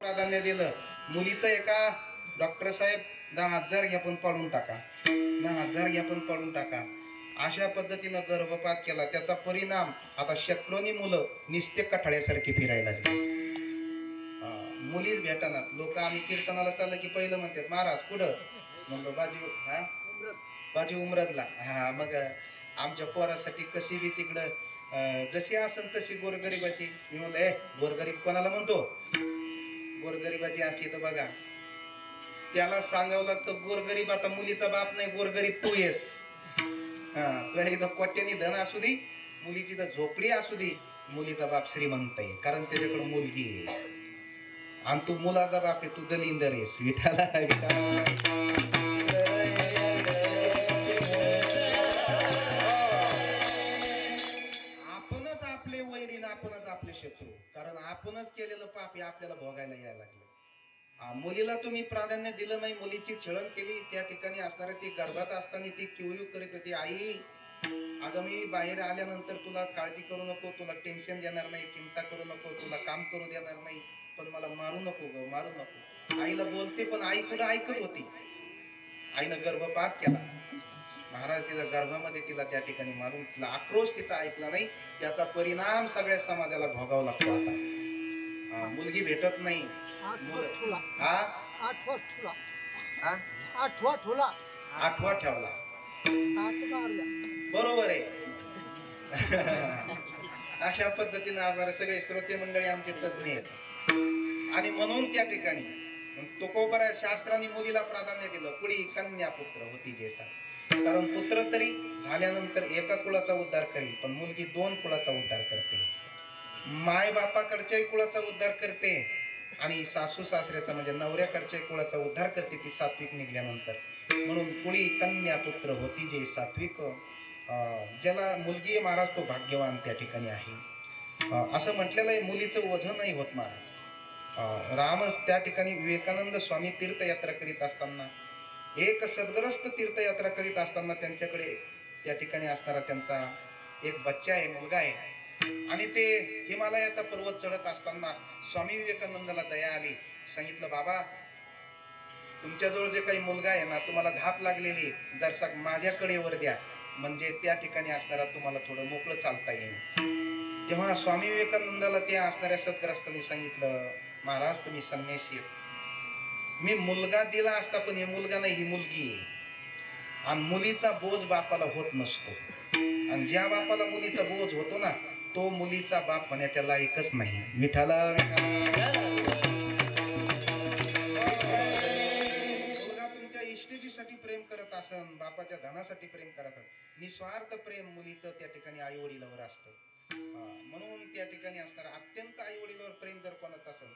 प्राधान्य दिलं. मुलीचं एका डॉक्टर साहेब 10,000 घ्या पण पाडून टाका, 10,000 घ्या पण पाडून टाका, अशा पद्धतीनं गर्भपात केला. त्याचा परिणाम आता शेकडोनी मुलं निस्ते कठाळ्यासारखी फिरायला लागली. मुलीच भेटणार. लोक आम्ही कीर्तनाला चाललं की पहिलं म्हणतात महाराज कुठं, म्हणलं बाजी उमरदला. हा मग आमच्या पोरासाठी कशी बी तिकडं जशी असेल तशी गोरगरिबाची. मी म्हणलं गोरगरीब कोणाला म्हणतो? गोरगरिबाची असली तर बघा त्याला सांगावं लागतं गोरगरीब आता मुलीचा बाप नाही, गोरगरीब तू येस. तुला एकदा कोट्यानी धन असू दे, मुलीची तर झोपडी असू दे, मुलीचा बाप श्रीमंत आहे कारण त्याच्याकडे मुलगी आहे. आणि तू मुलाचा बाप आहे, तू दलिंदर आहेस. विठाला आपणच आपले वैरीन, आपणच आपले शत्रू, कारण आपणच केलेलं पाप हे आपल्याला भोगायला यायला लागलं. मुलीला तुम्ही प्राधान्य दिलं नाही, मुलीची छळण केली. त्या ठिकाणी असणारे ती गर्भात असताना ती किवयू करीत होती, आई अगं मी बाहेर आल्यानंतर तुला काळजी करू नको, तुला टेन्शन देणार नाही, चिंता करू नको, तुला काम करू देणार नाही, पण मला मारू नको ग, मारू नको. आईला बोलते पण आई कुठं ऐकत होती. आईनं गर्भपात केला. महाराज तिला गर्भामध्ये तिला त्या ठिकाणी मारून तिला आक्रोश तिचा ऐकला नाही. त्याचा परिणाम सगळ्या समाजाला भोगावा लागतो. आता मुलगी भेटत नाही. आठवा ठेवला. बरोबर आहे. अशा पद्धतीने आज सगळे श्रोते मंडळी आमचे तज्ञ आहेत. आणि म्हणून त्या ठिकाणी तुकोबरा शास्त्राने मुलीला प्राधान्य दिलं. पुढे कन्या पुत्र होती जेसा, कारण पुत्र तरी झाल्यानंतर एका कुळाचा उद्धार करेल, पण मुलगी 2 कुळाचा उद्धार करते. माय बापाकडच्याही कुळाचा उद्धार करते आणि सासू सासऱ्याचा म्हणजे नवऱ्याकडच्या कुळाचा उद्धार करते ती सात्विक निघल्यानंतर. म्हणून कुळी कन्या पुत्र होती जे सात्विक. ज्याला मुलगी महाराज तो भाग्यवान त्या ठिकाणी आहे. असं म्हटलेलं आहे मुलीचं वजन नाही होत महाराज. राम त्या ठिकाणी विवेकानंद स्वामी तीर्थयात्रा करीत असताना, एक सद्ग्रस्त तीर्थयात्रा करीत असताना त्यांच्याकडे त्या ठिकाणी असणारा त्यांचा एक बच्चा आहे, मुलगा आहे. आणि ते हिमालयाचा पर्वत चढत असताना स्वामी विवेकानंदाला दया आली. सांगितलं बाबा तुमच्याजवळ जे काही मुलगा आहे ना, तुम्हाला धाप लागलेली, जरसा माझ्याकडे वर द्या, म्हणजे त्या ठिकाणी असणारा तुम्हाला थोडं मोकळं चालता येईल. तेव्हा स्वामी विवेकानंदाला त्या असणाऱ्या सद्ग्रस्तांनी सांगितलं महाराज तुम्ही संन्यासी आहेत, मी मुलगा दिला असता पण हे मुलगा नाही, ही मुलगी आहे. आणि मुलीचा बोज बापाला होत नसतो. आणि ज्या बापाला मुलीचा बोज होतो ना, तो मुलीचा बाप होण्याच्या लायकच नाही. विठाला मुलगा तुमच्या इष्टेटीसाठी प्रेम करत असन, बापाच्या धनासाठी प्रेम करत, निस्वार्थ प्रेम मुलीचं त्या ठिकाणी आई वडिलावर असतं. म्हणून त्या ठिकाणी असणार अत्यंत आई वडिलावर प्रेम जर कोणाच असेल,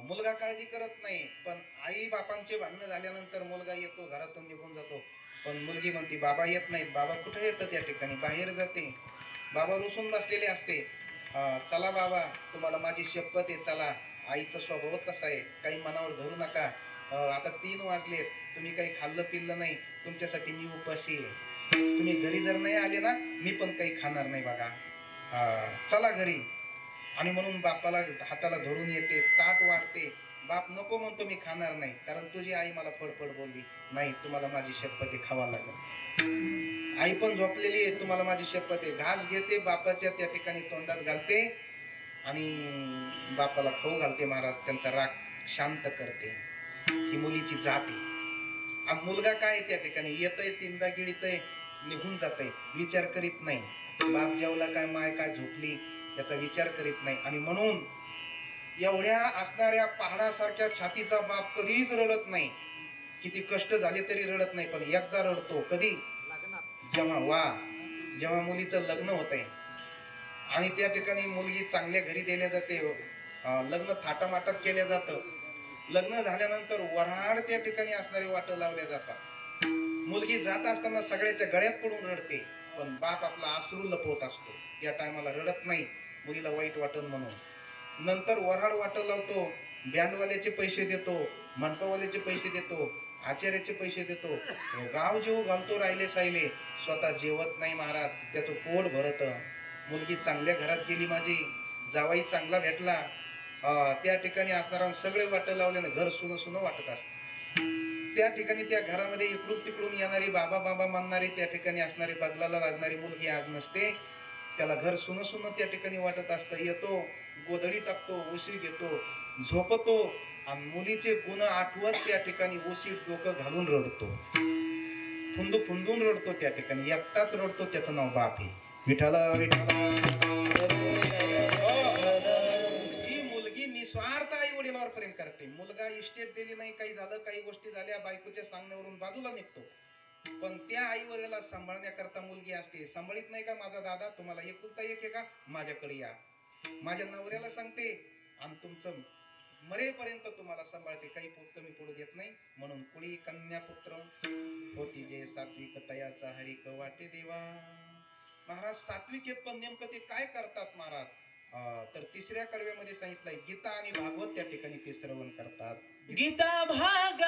मुलगा काळजी करत नाही, पण आई बापांचे भांडणं झाल्यानंतर मुलगा येतो, घरातून निघून जातो, पण मुलगी म्हणते बाबा येत नाहीत. बाबा कुठे येतं? त्या ठिकाणी बाहेर जाते. बाबा रुसून बसलेले असते. चला बाबा तुम्हाला माझी शपथ आहे, चला. आईचा स्वभाव तसा आहे, काही मनावर धरू नका. आता 3 वाजलेत, तुम्ही काही खाल्लं पिल्लं नाही, तुमच्यासाठी मी उपाशी आहे. तुम्ही घरी जर नाही आले ना, मी पण काही खाणार नाही बघा. चला घरी. आणि म्हणून बापाला हाताला धरून येते, ताट वाढते. बाप नको म्हणतो मी खाणार नाही, कारण तुझी आई मला फडफड बोलली. नाही तुम्हाला माझी शपथ आहे, खावा लागेल. आई पण झोपलेली आहे, तुम्हाला माझी शपथ आहे. घास घेते, बापाच्या त्या ठिकाणी तोंडात घालते आणि बापाला खाऊ घालते. महाराज त्यांचा राग शांत करते. ही मुलीची जात आहे. आणि मुलगा काय त्या ठिकाणी येतय, तीनदा गिळीतय, निघून जातय, विचार करीत नाही. बाप जेवला काय, माय काय झोपली, याचा विचार करीत नाही. आणि म्हणून एवढ्या असणाऱ्या पहाडासारख्या छातीचा बाप कधीच रडत नाही. किती कष्ट झाले तरी रडत नाही, पण एकदा रडतो. कधी? जेव्हा मुलीचं लग्न होतंय आणि त्या ठिकाणी मुलगी चांगल्या घरी देल्या जाते, लग्न थाटामाटात केल्या जातं. लग्न झाल्यानंतर वऱ्हाड त्या ठिकाणी असणारे वाट लावल्या जातात. मुलगी जात असताना सगळ्याच्या गळ्यात पडून रडते, पण बाप आपला अश्रू लपवत असतो. या टायमाला रडत नाही, मुलीला वाईट वाटन म्हणून. नंतर वऱ्हाड वाट लावतो, बँडवाल्याचे पैसे देतो, मंडपवाल्याचे पैसे देतो, आचार्याचे पैसे देतो, गाव जेव घालतो राहिले साहिले, स्वतः जेवत नाही महाराज. त्याचं पोट भरत. मुलगी चांगल्या घरात गेली माझी, जावाई चांगला भेटला, त्या ठिकाणी असणारा सगळे वाट लावल्याने घर सुन सुन वाटत असत. त्या ठिकाणी त्या घरामध्ये इकडून तिकडून येणारी बाबा बाबा म्हणणारी त्या ठिकाणी असणारी बदलाला लागणारी मुलगी आज नसते. त्याला घर सुन सुन त्या ठिकाणी वाटत असतं. येतो, गोधडी टाकतो, उशी घेतो, झोपतो आणि मुलीचे गुण आठवत त्या ठिकाणी उशीत डोकं घालून रडतो, फुंदून रडतो. त्या ठिकाणी एकटाच रडतो. त्याचं नाव बाप आहे. विठाला विठाला. ही मुलगी निस्वार्थ आई वडिलावर प्रेम करते. मुलगा इस्टेट दिली नाही, काही झालं, काही गोष्टी झाल्या, बायकोच्या सांगण्यावरून बाजूला निघतो, पण त्या आई वडिलाला सांभाळण्याकरता मुलगी असते. सांभाळीत नाही का माझा दादा, तुम्हाला एकुलता एक आहे का, माझ्याकडे या, माझ्या नवऱ्याला सांगते आणि तुमचं मरेपर्यंत तुम्हाला सांभाळते, काही कमी पडू देत नाही. म्हणून कुळी कन्या पुत्र होती जे सात्विक तयाचा हरिक वाटे देवा. महाराज सात्विक येत, पण नेमकं ते काय करतात महाराज, तर तिसऱ्या कडव्यामध्ये सांगितलंय गीता आणि भागवत त्या ठिकाणी ते श्रवण करतात. गीता भागवत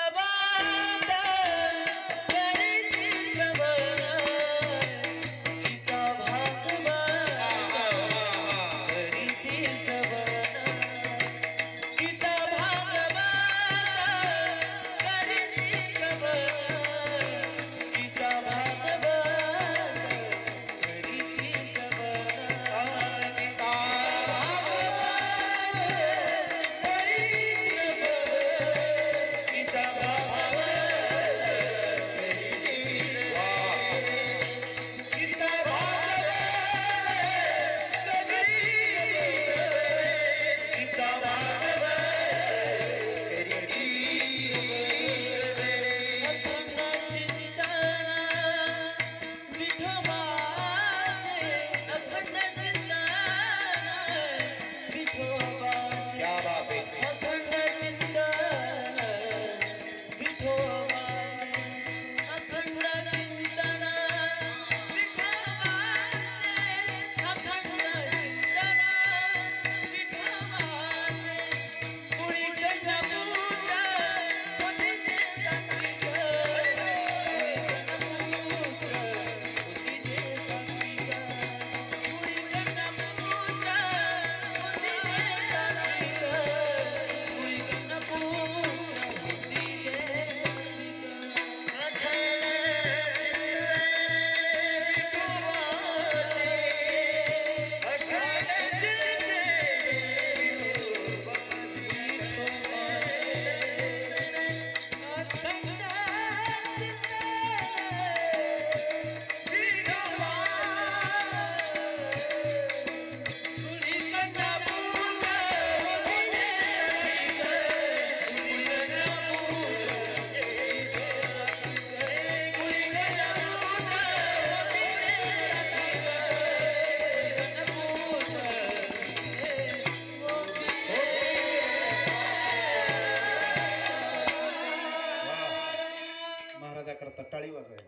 करता टाळी वाजवायची.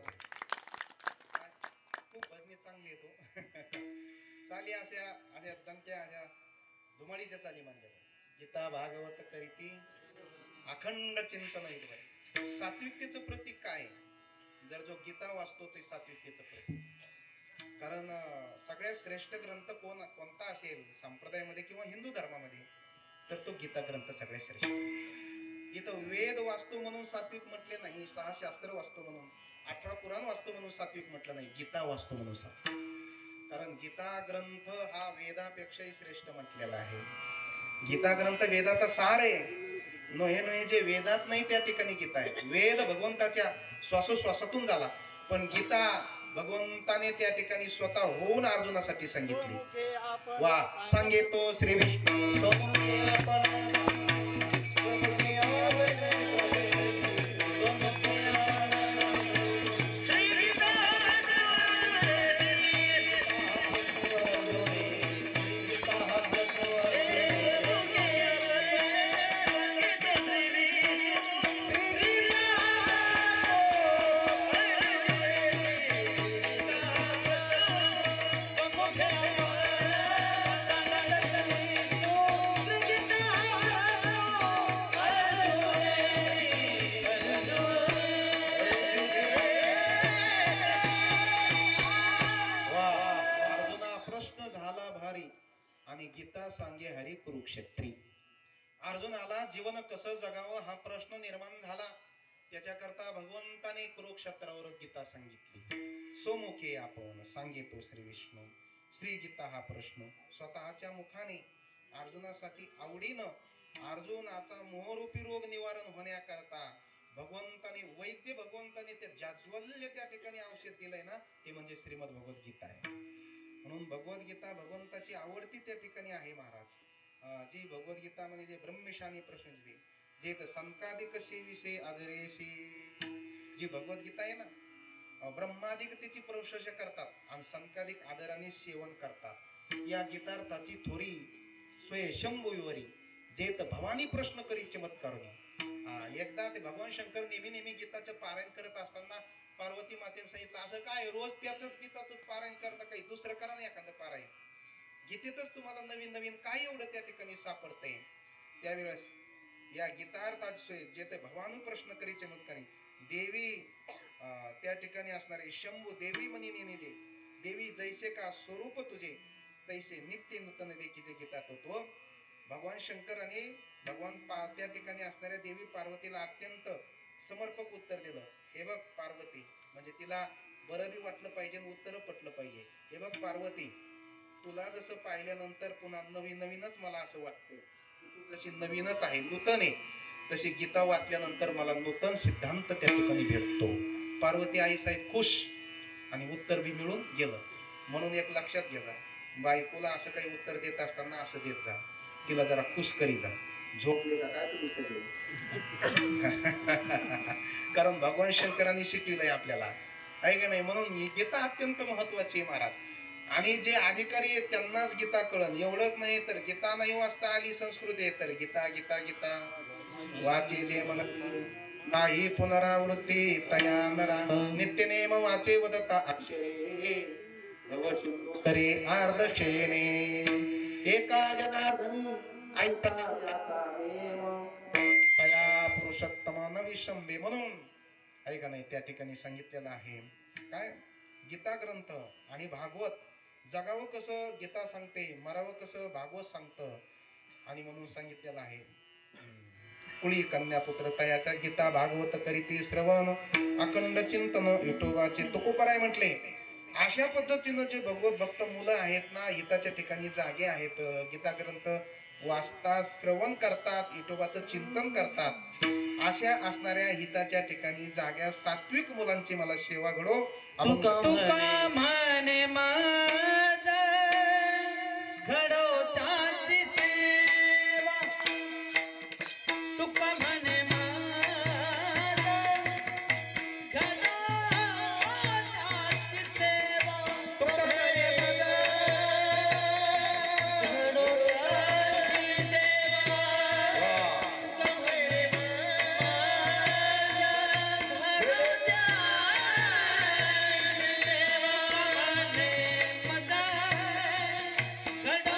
खूप भजनी चांगली येतो. चाली अशा अशा दंत्या अशा धुमाळीच्या चाली मानल्या. गीता भागवत करीती अखंड चिंतन आहे. सात्विकतेचं प्रतीक काय? जर जो गीता वाचतो ते सात्विकतेचं प्रतीक. कारण सगळ्यात श्रेष्ठ ग्रंथ कोणता असेल संप्रदायामध्ये किंवा हिंदू धर्मामध्ये, तर तो गीता ग्रंथ सगळ्यात श्रेष्ठ. इथं वेद वाचतो म्हणून सात्विक म्हटले नाही, 6 शास्त्र वाचतो म्हणून, 18 पुराण वाचतो म्हणून सात्विक म्हटलं नाही, गीता वाचतो म्हणून सात्विक. कारण गीता ग्रंथ हा वेदापेक्षाही श्रेष्ठ म्हटलेला आहे. गीता ग्रंथ वेदाचा सार आहे. नोहे जे वेदात नाही त्या ठिकाणी गीता आहे. वेद भगवंताच्या श्वासोश्वासातून झाला, पण गीता भगवंताने त्या ठिकाणी स्वतः होऊन अर्जुनासाठी सांगितली. वा सांगेतो श्री विष्णू गीता आला, जीवन कसं जगावं हा प्रश्न निर्माण झाला. त्याच्याकरता भगवंताने कुरुक्षेत्रावर गीता सांगितली. सोमुखे आपण सांगेतो श्री विष्णू. श्री गीता हा प्रश्न स्वतःच्या मुखाने अर्जुनासाठी आवडीनं अर्जुनाचा मोहरूपी रोग निवारण होण्याकरता भगवंताने ते जाज्वल्य त्या ठिकाणी औषध दिलंय ना, ते म्हणजे श्रीमद भगवद्गीता आहे. म्हणून भगवद्गीता भगवंताची आवडती त्या ठिकाणी आहे महाराज. जी भगवद्गीता म्हणजे ब्रह्मशानी प्रश्नची जे संकादिक विषय आदरेशी, जी भगवद्गीता आहे ना, ब्रह्मादिक तिची प्रशंसा करतात आणि संकादिक आदराने सेवन करतात. या गीतार्थाची थोडी स्वयंभूवरी जेत भवानी प्रश्न करी चमत्कारुणी. एकदा ते भगवान शंकर नेहमी गीताचं पारायण करत असताना पार्वती मातेने सांगितलं, असं काय रोज त्याच गीताचं पारायण करता, काही दुसरं करा ना एखादं पारायण. गीतेतच तुम्हाला नवीन काय एवढं त्या ठिकाणी सापडतंय. त्यावेळेस या गीतार्थात जे ते भवानी प्रश्न करी चमत्कारी देवी त्या ठिकाणी असणारे शंभू देवी म्हणी नेने देवी जैसे का स्वरूप तुझे तैसे नित्य नूतन देखीचे गीतात होतो. भगवान शंकर आणि त्या ठिकाणी असणाऱ्या देवी पार्वतीला अत्यंत समर्पक उत्तर दिलं. हे बघ पार्वती, म्हणजे तिला बरं बी वाटलं पाहिजे आणि उत्तर पटलं पाहिजे. हे बघ पार्वती, तुला जसं पाहिल्यानंतर पुन्हा नवीनच मला असं वाटतं की तू जशी नवीनच आहे, नूतन आहे, तशी गीता वाचल्यानंतर मला नूतन सिद्धांत त्या ठिकाणी भेटतो. पार्वती आई साहेब खुश आणि उत्तर बी मिळून गेलं. म्हणून एक लक्षात घ्या, बायकोला असं काही उत्तर देत असताना असं देत जा, तिला जरा खुश करी जा. झोपले का काय तुम्ही कारण भगवान शंकरांनी शिकविलंय आपल्याला, आहे का नाही. म्हणून ही गीता अत्यंत महत्वाची आहे महाराज. आणि जे अधिकारी आहेत त्यांनाच गीता कळण एवढंच नाही, तर गीता नाही वाचता आली संस्कृती आहे तर गीता गीता गीता वाचे जे मन नाही पुनरावृत्ती तया नरा नित्यनेम वाचे वदता अक्षरे करे अर्धशेने एका जनार्दनी ऐसा तया पुरुषोत्तम नविशंबे. म्हणून आहे का नाही त्या ठिकाणी सांगितलेलं आहे काय, गीता ग्रंथ आणि भागवत जगावं कसं गीता सांगते, मरावं कसं भागवत सांगतं. आणि म्हणून सांगितलेलं आहे कुळी कन्यापुत्र तयाच्या गीता भागवत करीती श्रवण अखंड चिंतन विठोबाचे तुकोबराय म्हटले. अशा पद्धतीनं जे भगवत भक्त मुलं आहेत ना, हिताच्या ठिकाणी जागे आहेत, गीता ग्रंथ वाचतात, श्रवण करतात, विठोबाचं चिंतन करतात, अशा असणाऱ्या हिताच्या ठिकाणी जाग्या सात्विक मुलांची मला सेवा घडो. तुका म्हणे माझा घडो त्याची सेवा, तुका म्हणे माझा घडो त्याची सेवा, तुका म्हणे माझा घडो त्याची सेवा, तुका म्हणे माझा घडो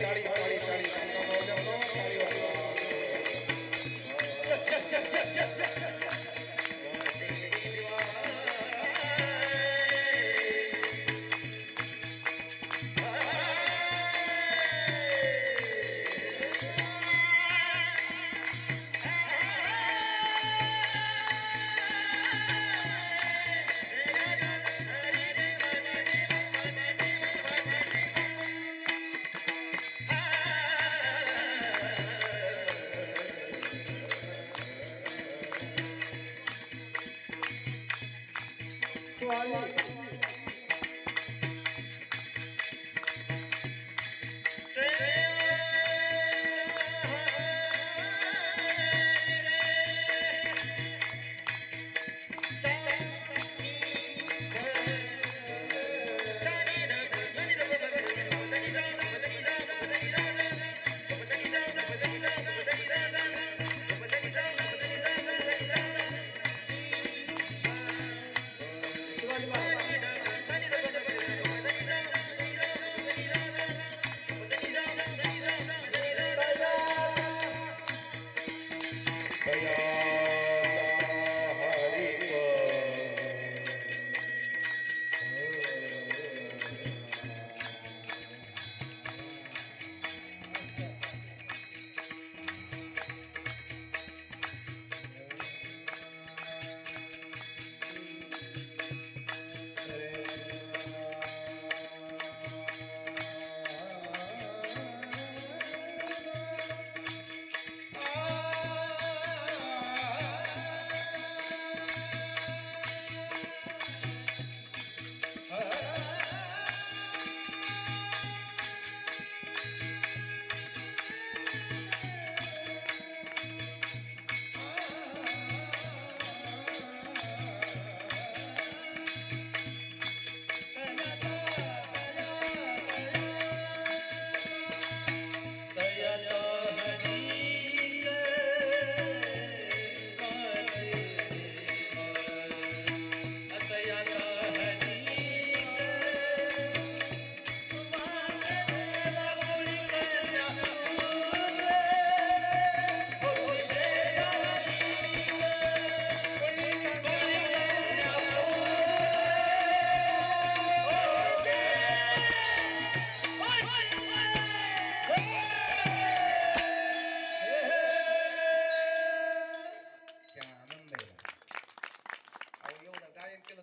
टाळी टाळी टाळी टाळी वाजवतो, टाळी वाजवा.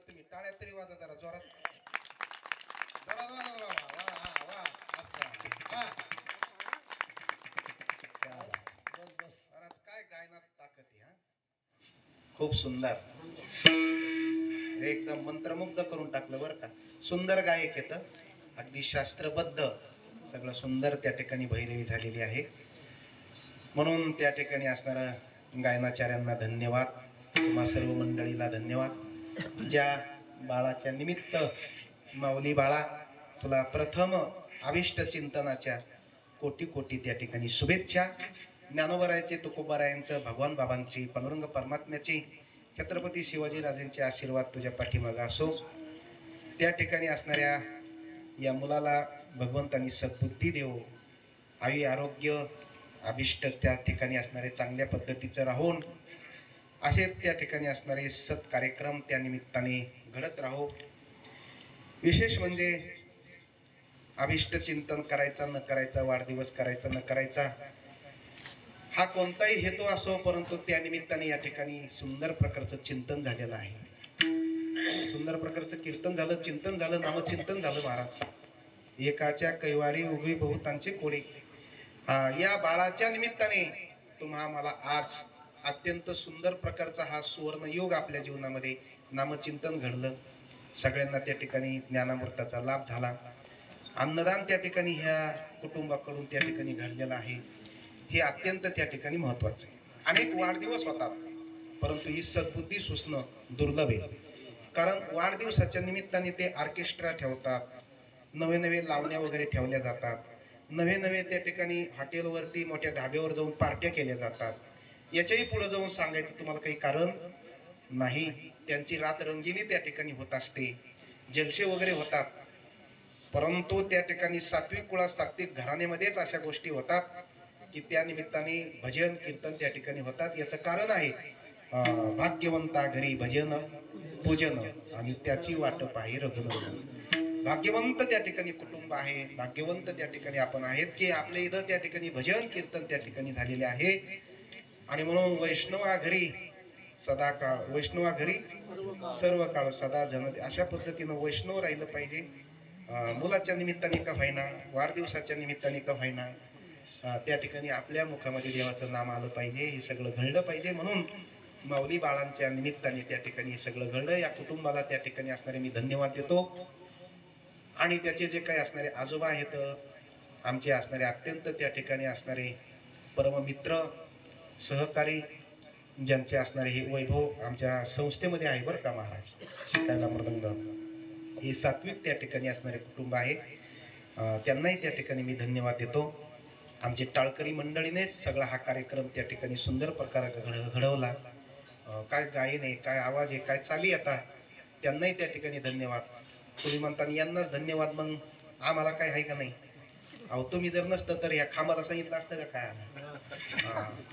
तुम्ही टाळ्या तरी वाजा जरा जोरात. जोरात वाजवा बाबा. वा वा वा असं वा. बस बस महाराज काय गायनात ताकद आहे हा. खूप सुंदर एकदम मंत्रमुग्ध करून टाकलं बरं का. सुंदर गायक येत अगदी शास्त्रबद्ध सगळं सुंदर त्या ठिकाणी भैरवी झालेली आहे. म्हणून त्या ठिकाणी असणाऱ्या गायनाचार्यांना धन्यवाद. तुम्हा सर्व मंडळीला धन्यवाद. ज्या बाळाच्या निमित्त माऊली बाळा तुला प्रथम अविष्ट चिंतनाच्या कोटी कोटी त्या ठिकाणी शुभेच्छा. ज्ञानोबरायांचे तुकोबारायांचं भगवान बाबांची पांडुरंग परमात्म्याची छत्रपती शिवाजीराजेंचे आशीर्वाद तुझ्या पाठीमागे असो. त्या ठिकाणी असणाऱ्या या मुलाला भगवंतांनी सद्बुद्धी देव, आयु आरोग्य अभिष्ट त्या ठिकाणी असणारे चांगल्या पद्धतीचं राहून असे त्या ठिकाणी असणारे सत् कार्यक्रम त्या निमित्ताने घडत राहो. विशेष म्हणजे अभिष्ट चिंतन करायचा न करायचा, वाढदिवस करायचा न करायचा हा कोणताही हेतू असो, परंतु त्या निमित्ताने या ठिकाणी सुंदर प्रकारचं चिंतन झालेलं आहे. सुंदर प्रकारचं कीर्तन झालं, चिंतन झालं, नामचिंतन झालं. महाराज एकाच्या कैवारी उभी बहुतांचे कोळी. या बाळाच्या निमित्ताने तुम्हा मला आज अत्यंत सुंदर प्रकारचा हा सुवर्ण योग आपल्या जीवनामध्ये नामचिंतन घडलं. सगळ्यांना त्या ठिकाणी ज्ञानामृताचा लाभ झाला. अन्नदान त्या ठिकाणी ह्या कुटुंबाकडून त्या ठिकाणी घडलेलं आहे. हे अत्यंत त्या ठिकाणी महत्वाचं आहे. अनेक वाढदिवस होतात, परंतु ही सद्बुद्धी सुचणं दुर्लभ आहे. कारण वाढदिवसाच्या निमित्ताने ते ऑर्केस्ट्रा ठेवतात, नवे नवे लावण्या वगैरे ठेवल्या जातात, नवे नवे त्या ठिकाणी हॉटेलवरती मोठ्या ढाब्यावर जाऊन पार्ट्या केल्या जातात. याच्याही पुढे जाऊन सांगायचं तुम्हाला काही कारण नाही. त्यांची रात रंगिली त्या ठिकाणी होत असते, जलसे वगैरे होतात. परंतु त्या ठिकाणी सात्विक कुळात सात्विक घराण्यामध्येच अशा गोष्टी होतात की त्या निमित्ताने भजन कीर्तन त्या ठिकाणी होतात. याचं कारण आहे भाग्यवंता घरी भजन पूजन आणि त्याची वाटप आहे रघुनंदन. भाग्यवंत त्या ठिकाणी कुटुंब आहे, भाग्यवंत त्या ठिकाणी आपण आहेत की आपल्या इथं त्या ठिकाणी भजन कीर्तन त्या ठिकाणी झालेले आहे. आणि म्हणून वैष्णवा घरी सदा काळ, वैष्णवा घरी सर्व काळ सदा जनते, अशा पद्धतीनं वैष्णव राहिलं पाहिजे. मुलाच्या निमित्ताने का होईना, वाढदिवसाच्या निमित्ताने का होईना, त्या ठिकाणी आपल्या मुखामध्ये देवाचं नाम आलं पाहिजे. हे सगळं घडलं पाहिजे. म्हणून माऊली बाळांच्या निमित्ताने त्या ठिकाणी हे सगळं घडलं. या कुटुंबाला त्या ठिकाणी असणारे मी धन्यवाद देतो. आणि त्याचे जे काही असणारे आजोबा आहेत, आमचे असणारे अत्यंत त्या ठिकाणी असणारे परममित्र सहकारी, ज्यांचे असणारे हे वैभव आमच्या संस्थेमध्ये आहे बरं का महाराज, शिकायला मृदंग, हे सात्विक त्या ठिकाणी असणारे कुटुंब आहे. त्यांनाही त्या ठिकाणी मी धन्यवाद देतो. आमची टाळकरी मंडळीनेच सगळा हा कार्यक्रम त्या ठिकाणी सुंदर प्रकारे घडवला. काय गायन आहे, काय आवाज आहे, काय चाली आता, त्यांनाही त्या ठिकाणी धन्यवाद. तुम्ही म्हणताना यांनाच धन्यवाद, मग आम्हाला काय आहे का नाही? अहो तुम्ही जर नसतं तर या खांबाला सांगितलं असतं का काय?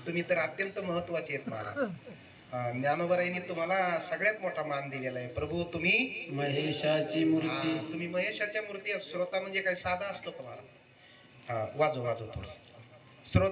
तुम्ही तर अत्यंत महत्वाचे आहेत मला. ज्ञानोबरायांनी तुम्हाला सगळ्यात मोठा मान दिलेला आहे. प्रभू तुम्ही महेशाची मूर्ती, तुम्ही महेशाच्या मूर्ती. श्रोता म्हणजे काय साधा असतो तुम्हाला? वाजव वाजव थोडस.